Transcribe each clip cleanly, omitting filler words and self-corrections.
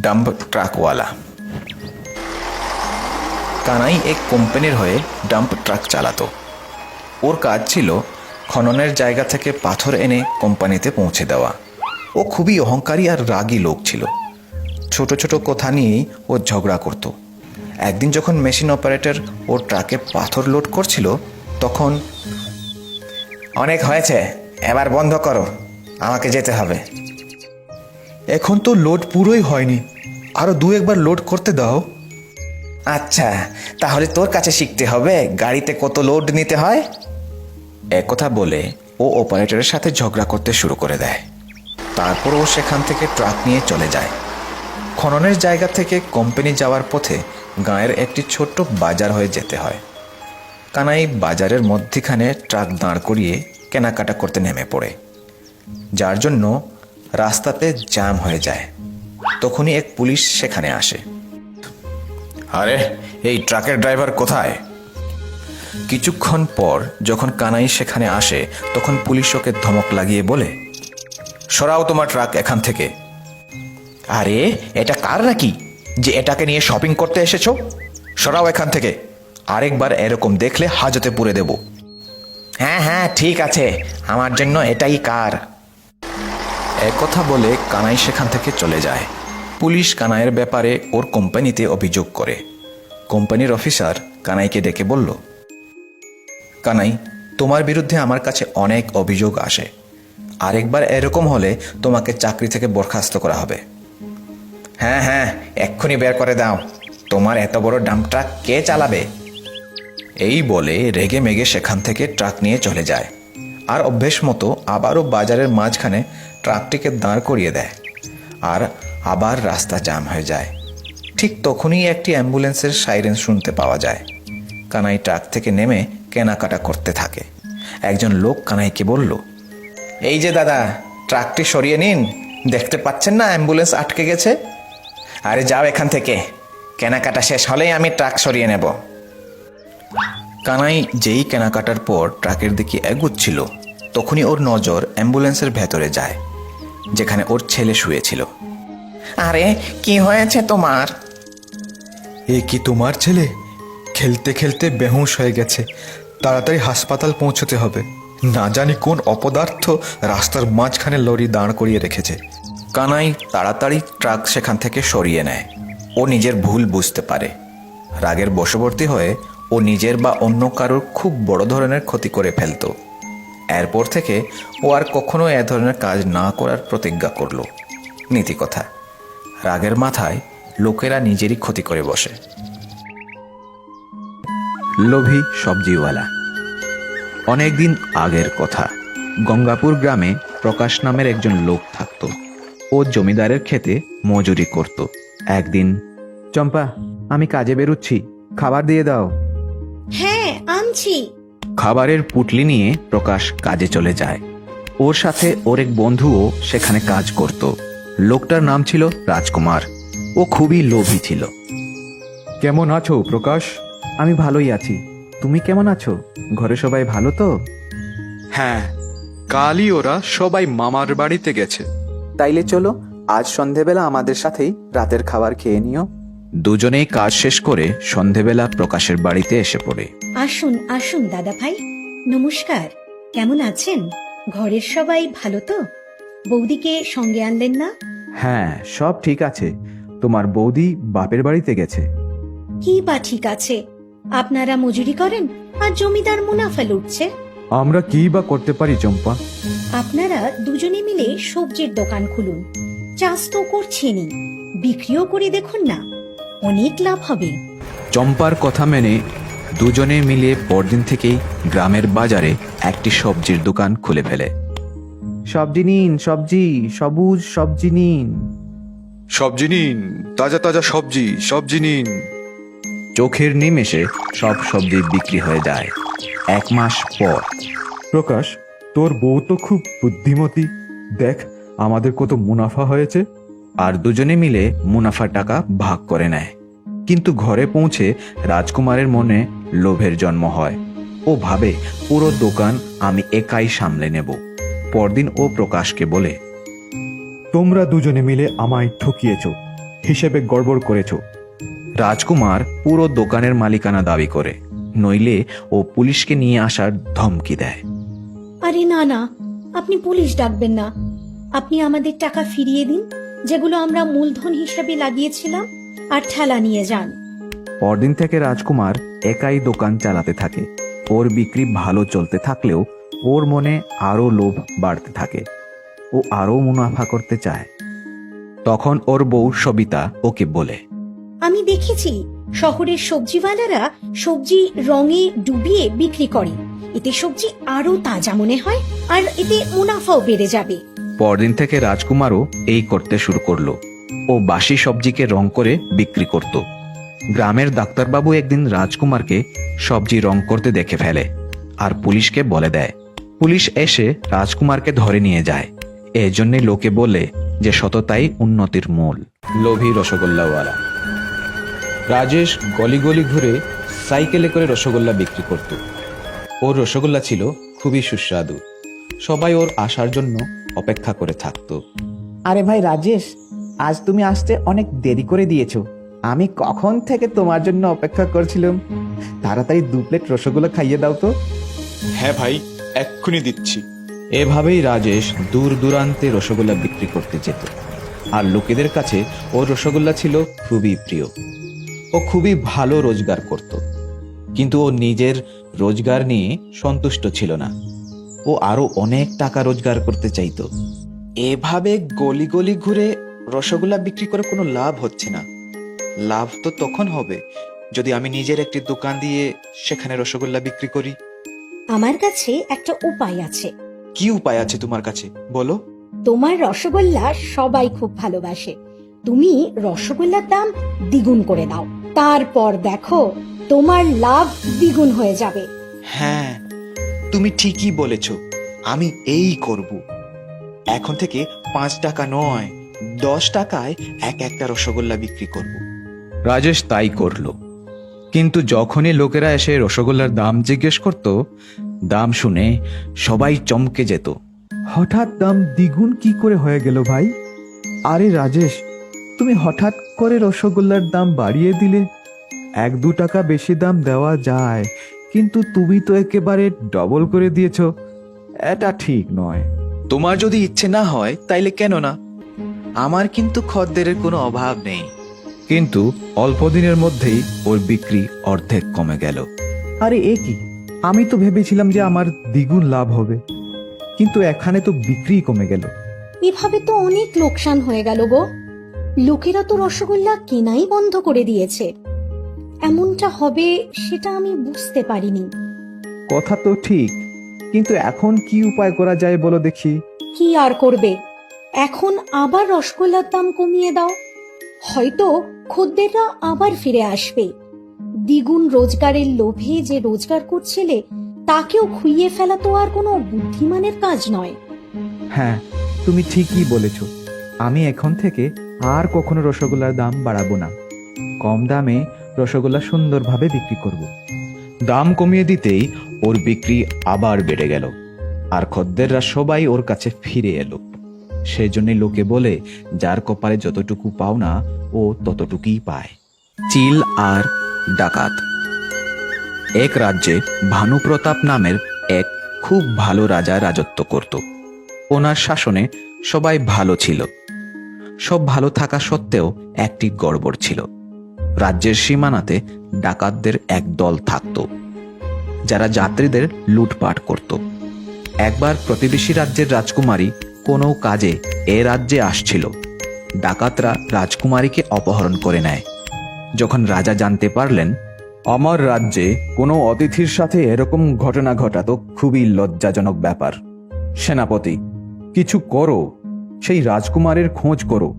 Dump ট্রাকওয়ালা। Kanai এক কোম্পানির হয়ে ডাম্প ট্রাক চালাতো। ওর কাজ ছিল খননের জায়গা থেকে পাথর এনে কোম্পানিতে পৌঁছে দেওয়া। ও খুবই অহংকারী আর রাগী লোক ছিল। ছোট ছোট কথা নিয়েই ও ঝগড়া করত। একদিন যখন মেশিন অপারেটর ওর ট্রাকে পাথর লোড করছিল, তখন, অনেক হয়েছে, এবার বন্ধ করো, আমাকে যেতে হবে। এখন তো লোড পুরোই হয়নি, আরো দু একবার লোড করতে দাও। আচ্ছা, তাহলে তোর কাছে শিখতে হবে গাড়িতে কত লোড নিতে হয়। একথা বলে ও অপারেটরের সাথে ঝগড়া করতে শুরু করে দেয়। তারপর ও সেখান থেকে ট্রাক নিয়ে চলে যায়। খননের জায়গা থেকে কোম্পানি যাওয়ার পথে গাঁয়ের একটি ছোট্ট বাজার হয়ে যেতে হয়। কানাই বাজারের মধ্যিখানে ট্রাক দাঁড় করিয়ে কেনাকাটা করতে নেমে পড়ে, যার জন্য রাস্তাতে জ্যাম হয়ে যায়। তখনই এক পুলিশ সেখানে আসে। আরে, এই ট্রাকের ড্রাইভার কোথায়? কিছুক্ষণ পর যখন কানাই সেখানে আসে, তখন পুলিশ ওকে ধমক লাগিয়ে বলে, সরাও তোমার ট্রাক এখান থেকে। আরে, এটা কার নাকি যে এটাকে নিয়ে শপিং করতে এসেছো? সরাও এখান থেকে, আরেকবার এরকম দেখলে হাজতে পুরে দেব। হ্যাঁ হ্যাঁ, ঠিক আছে, আমার জন্য এটাই কার। একথা বলে কানাই সেখান থেকে চলে যায়। পুলিশ কানাইয়ের ব্যাপারে ওর কোম্পানিতে অভিযোগ করে। কোম্পানির অফিসার কানাইকে ডেকে বলল, কানাই, তোমার বিরুদ্ধে আমার কাছে অনেক অভিযোগ আসে। আরেকবার এরকম হলে তোমাকে চাকরি থেকে বরখাস্ত করা হবে। হ্যাঁ হ্যাঁ, এক্ষুনি বের করে দাও, তোমার এত বড় ডাম্প ট্রাক কে চালাবে? এই বলে রেগে মেগে সেখান থেকে ট্রাক নিয়ে চলে যায়। আর অভ্যেস মতো আবারও বাজারের মাঝখানে ট্রাকটিকে দাঁড় করিয়ে দেয়। আর আবার রাস্তা জ্যাম হয়ে যায়। ঠিক তখনই একটি অ্যাম্বুলেন্সের সাইরেন শুনতে পাওয়া যায়। কানাই ট্রাক থেকে নেমে কেনাকাটা করতে থাকে। একজন লোক কানাইকে বলল, এই যে দাদা, ট্রাকটি সরিয়ে নিন, দেখতে পাচ্ছেন না অ্যাম্বুলেন্স আটকে গেছে। আরে যাও এখান থেকে, কেনাকাটা শেষ হলেই আমি ট্রাক সরিয়ে নেব। কানাই যেই কেনাকাটার পর ট্রাকের দিকে এগুচ্ছিল, তখনই ওর নজর অ্যাম্বুলেন্সের ভেতরে যায়, যেখানে ওর ছেলে শুয়েছিল। আরে, কি হয়েছে তোমার? এ কি তোমার ছেলে? খেলতে খেলতে বেহুঁশ হয়ে গেছে, তাড়াতাড়ি হাসপাতাল পৌঁছতে হবে। না জানি কোন অপদার্থ রাস্তার মাঝখানে লরি দাঁড় করিয়ে রেখেছে। কানাই তাড়াতাড়ি ট্রাক সেখান থেকে সরিয়ে নেয়। ও নিজের ভুল বুঝতে পারে। রাগের বশবর্তী হয়ে ও নিজের বা অন্য কারোর খুব বড় ধরনের ক্ষতি করে ফেলত। এরপর থেকে ও আর কখনো এ ধরনের কাজ না করার প্রতিজ্ঞা করল। নীতিকথা, রাগের মাথায় লোকেরা নিজেরই ক্ষতি করে বসে। লোভী সবজিওয়ালা। অনেকদিন আগের কথা। গঙ্গাপুর গ্রামে প্রকাশ নামের একজন লোক থাকত। ও জমিদারের ক্ষেতে মজুরি করত। একদিন, চম্পা, আমি কাজে বেরুচ্ছি, খাবার দিয়ে দাও। হ্যাঁ, আনছি। খাবারের পুটলি নিয়ে প্রকাশ কাজে চলে যায়। ওর সাথে ওর এক বন্ধুও সেখানে কাজ করত। লোকটার নাম ছিল রাজকুমার। ও খুবই লোভী ছিল। কেমন আছো প্রকাশ? আমি ভালোই আছি, তুমি কেমন আছো? ঘরে সবাই ভালো তো? হ্যাঁ, কালই ওরা সবাই মামার বাড়িতে গেছে। তাইলে চলো, আজ সন্ধেবেলা আমাদের সাথেই রাতের খাবার খেয়ে নিও। দুজনেই কাজ শেষ করে সন্ধেবেলা প্রকাশের বাড়িতে এসে পড়ে। আসুন আসুন দাদা ভাই, নমস্কার। কেমন আছেন? ঘরের সবাই ভালো তো? বৌদিকে সঙ্গে আনলেন না? হ্যাঁ, সব ঠিক আছে। তোমার বৌদি বাপের বাড়িতে গেছে। কি বা ঠিক আছে, আপনারা মজুরি করেন আর জমিদার মুনাফা লুটছে। আমরা কি বা করতে পারি চম্পা? আপনারা দুজনে মিলে সবজির দোকান খুলুন। চাষ তো করছেনই, বিক্রিও করে দেখুন না, অনেক লাভ হবে। চম্পার কথা মেনে দুজনে মিলে পরদিন থেকেই গ্রামের বাজারে একটি সবজির দোকান খুলে ফেলে। সবজি নিন, সবজি, সবুজ সবজি নিন। সবজি নিন, তাজা তাজা সবজি, সবজি নিন। চোখের নিমেষে সব সবজি বিক্রি হয়ে যায়। 1 মাস পর, প্রকাশ, তোর বউ তো খুব বুদ্ধিমতী, দেখ আমাদের কত মুনাফা হয়েছে। আর দুজনে মিলে মুনাফা টাকা ভাগ করে নেয়। কিন্তু ঘরে পৌঁছে রাজকুমারের মনে লোভের জন্ম হয়। ও ভাবে, পুরো দোকান আমি একাই সামলে নেব। পরদিন ও প্রকাশকে বলে, তোমরা দুজনে মিলে আমায় ঠকিয়েছ। হিসেবে গড়বড় করেছো। রাজকুমার পুরো দোকানের মালিকানা দাবি করে, নইলে ও পুলিশকে নিয়ে আসার ধমকি দেয়। আরে না না, আপনি পুলিশ ডাকবেন না। আপনি আমাদের টাকা ফিরিয়ে দিন, যেগুলো আমরা মূলধন হিসেবে লাগিয়েছিলাম, আর ঠেলা নিয়ে যান। পরদিন থেকে রাজকুমার একাই দোকান চালাতে থাকে। ওর বিক্রি ভালো চলতে থাকলেও ওর মনে আরো লোভ বাড়তে থাকে। ও আরো মুনাফা করতে চায়। তখন ওর বউ সবিতা ওকে বলে, আমি দেখেছি শহরের সবজিওয়ালারা সবজি রঙে ডুবিয়ে বিক্রি করে। এতে সবজি আরো তাজা মনে হয়, আর এতে মুনাফাও বেড়ে যাবে। পরদিন থেকে রাজকুমারও এই করতে শুরু করলো। ও বাসি সবজিকে রং করে বিক্রি করত। গ্রামের ডাক্তারবাবু একদিন রাজকুমারকে সবজি রং করতে দেখে ফেলে আর পুলিশকে বলে দেয়। পুলিশ এসে রাজকুমারকে ধরে নিয়ে যায়। এজন্যই লোকে বলে যে সততাই উন্নতির মূল। লোভী রসগোল্লাওয়ালা। রাজেশ গলি গলি ঘুরে সাইকেলে করে রসগোল্লা বিক্রি করত। ওর রসগোল্লা ছিল খুবই সুস্বাদু। সবাই ওর আসার জন্য অপেক্ষা করে থাকতো। আরে ভাই রাজেশ, আজ তুমি আসতে অনেক দেরি করে দিয়েছো। আমি কখন থেকে তোমার জন্য অপেক্ষা করছিলাম। তাড়াতাড়ি 2 প্লেট রসগোল্লা খাইয়ে দাও তো। হ্যাঁ ভাই, এক্ষুনি দিচ্ছি। এভাবেই রাজেশ দূর দূরান্তে রসগোল্লা বিক্রি করতে যেত। আর লোকেদের কাছে ওর রসগোল্লা ছিল খুবই প্রিয়। ও খুবই ভালো রোজগার করত, কিন্তু ও নিজের রোজগার নিয়ে সন্তুষ্ট ছিল না। ও আরো অনেক টাকা রোজগার করতে চাইতো। এভাবে গলি গলি ঘুরে রসগোল্লা বিক্রি করে কোনো লাভ হচ্ছে না। লাভ তো তখন হবে যদি আমি নিজের একটি দোকান দিয়ে সেখানে রসগোল্লা বিক্রি করি। আমার কাছে একটা উপায় আছে। কি উপায় আছে তোমার কাছে, বলো। তোমার রসগোল্লা সবাই খুব ভালোবাসে। তুমি রসগোল্লার দাম দ্বিগুণ করে দাও, তারপর দেখো তোমার লাভ দ্বিগুণ হয়ে যাবে। হ্যাঁ, তুমি ঠিকই বলেছ, আমি এই করব। এখন থেকে 5 টাকা নয়, 10 টাকায় একটা রসগোল্লা বিক্রি করব। রাজেশ তাই করলো। কিন্তু যখনই লোকেরা এসে রসগোল্লার দাম জিজ্ঞেস করত, দাম শুনে সবাই চমকে যেত। হঠাৎ দাম দ্বিগুণ কি করে হয়ে গেল ভাই? আরে রাজেশ, তুমি হঠাৎ করে রসগোল্লার দাম বাড়িয়ে দিলে। 1-2 টাকা বেশি দাম দেওয়া যায়, কিন্তু তুমি তো একেবারে ডবল করে দিয়েছো। এটা ঠিক নয়। তোমার যদি ইচ্ছে না হয় তাইলে কেন না, আমার কিন্তু খদ্দেরের কোনো অভাব নেই। কিন্তু অল্প দিনের মধ্যেই ওর বিক্রি অর্ধেক কমে গেল। আরে এ কি, আমি তো ভেবেছিলাম যে আমার দ্বিগুণ লাভ হবে, কিন্তু এখানে তো বিক্রি কমে গেল। এভাবে তো অনেক লোকসান হয়ে গেল গো। লোকেরা তো রসগোল্লা কেনাই বন্ধ করে দিয়েছে। এমনটা হবে সেটা আমি বুঝতে পারিনি। কথা তো ঠিক, কিন্তু এখন কি উপায় করা যায় বলো দেখি। কি আর করবে, এখন আবার রসগোল্লার দাম কমিয়ে দাও। হয়তো খদ্দেররা আবার ফিরে আসবে। দ্বিগুণ রোজগারের লোভে যে রোজগার করছিলে তাকেও খুইয়ে ফেলা তো আর কোনো বুদ্ধিমানের কাজ নয়। হ্যাঁ, তুমি ঠিকই বলেছ। আমি এখন থেকে আর কখনো রসগোল্লার দাম বাড়াবো না। কম দামে রসগোল্লা সুন্দরভাবে বিক্রি করব। দাম কমিয়ে দিতেই ওর বিক্রি আবার বেড়ে গেল, আর খদ্দেররা সবাই ওর কাছে ফিরে এলো। সেজন্য লোকে বলে, যার কপালে যতটুকু পাওনা ও ততটুকুই পায়। চিল আর ডাকাত। এক রাজ্যে ভানুপ্রতাপ নামের এক খুব ভালো রাজা রাজত্ব করত। ওনার শাসনে সবাই ভালো ছিল। সব ভালো থাকা সত্ত্বেও একটি গড়বড় ছিল। রাজ্যের সীমানাতে ডাকাতদের এক দল থাকত, যারা যাত্রীদের লুটপাট করত। একবার প্রতিবেশী রাজ্যের রাজকুমারী কোনো কাজে এ রাজ্যে আসছিল। ডাকাতরা রাজকুমারীকে অপহরণ করে নেয়। যখন রাজা জানতে পারলেন, আমার রাজ্যে কোনো অতিথির সাথে এরকম ঘটনা ঘটা তো খুবই লজ্জাজনক ব্যাপার। সেনাপতি, কিছু করো, সেই রাজকুমারের খোঁজ করো।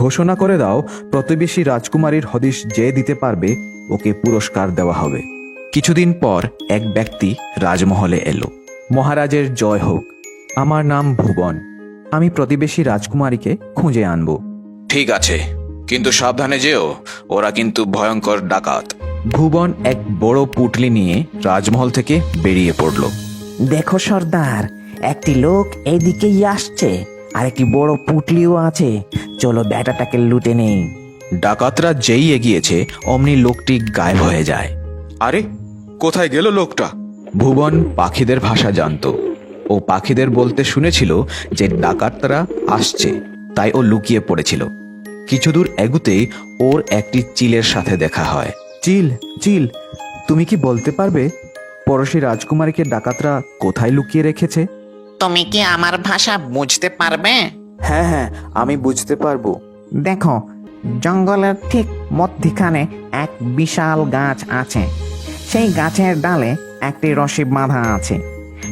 ঘোষণা করে দাও, প্রতিবেশী রাজকুমারীর হদিশ যে দিতে পারবে ওকে পুরস্কার দেওয়া হবে। কিছুদিন পর এক ব্যক্তি রাজমহলে এলো। মহারাজের জয় হোক, আমার নাম ভুবন। আমি প্রতিবেশী রাজকুমারীকে খুঁজে আনব। ঠিক আছে, কিন্তু সাবধানে যেও, ওরা কিন্তু ভয়ঙ্কর ডাকাত। ভুবন এক বড় পুটলি নিয়ে রাজমহল থেকে বেরিয়ে পড়ল। দেখো সর্দার, একটি লোক এইদিকেই আসছে, আর একটি বড় পুটলিও আছে। চলো ব্যাটাটাকে লুটে নেই। ডাকাতরা যেই এগিয়েছে অমনি লোকটি গায়েব হয়ে যায়। আরে কোথায় গেল লোকটা? ভুবন পাখিদের ভাষা জানতো। ও পাখিদের বলতে শুনেছিল যে ডাকাতরা আসছে, তাই ও লুকিয়ে পড়েছিল। কিছু দূর এগুতেই ওর একটি চিলের সাথে দেখা হয়। চিল চিল, তুমি কি বলতে পারবে পড়শি রাজকুমারীকে ডাকাতরা কোথায় লুকিয়ে রেখেছে? তুমি কি আমার ভাষা বুঝতে পারবে? হ্যাঁ হ্যাঁ, আমি বুঝতে পারবো। দেখো, জঙ্গলের ঠিক মধ্যখানে এক বিশাল গাছ আছে। সেই গাছের ডালে একটি রশি বাঁধা আছে।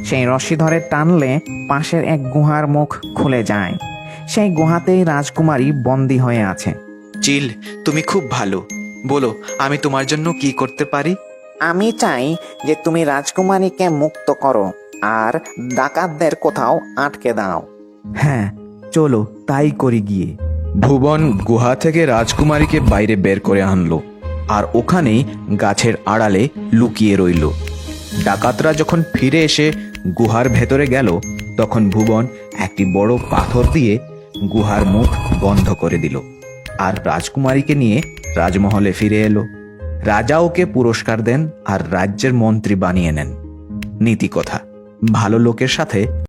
সেই রশি ধরে টানলে পাশের এক গুহার মুখ খুলে যায়। সেই গুহাতেই রাজকুমারী বন্দী হয়ে আছে। চিল, তুমি খুব ভালো। বলো, আমি তোমার জন্য কি করতে পারি? আমি চাই যে তুমি রাজকুমারীকে মুক্ত করো আর ডাকাতদের কোথাও আটকে দাও। হ্যাঁ, চলো তাই করি গিয়ে। ভুবন গুহা থেকে রাজকুমারীকে বাইরে বের করে আনলো আর ওখানেই গাছের আড়ালে লুকিয়ে রইল। ডাকাতরা যখন ফিরে এসে গুহার ভেতরে গেল, তখন ভুবন একটি বড় পাথর দিয়ে গুহার মুখ বন্ধ করে দিল আর রাজকুমারীকে নিয়ে রাজমহলে ফিরে এলো। রাজা ওকে পুরস্কার দেন আর রাজ্যের মন্ত্রী বানিয়ে নেন। নীতি কথা: ভালো লোকের সাথে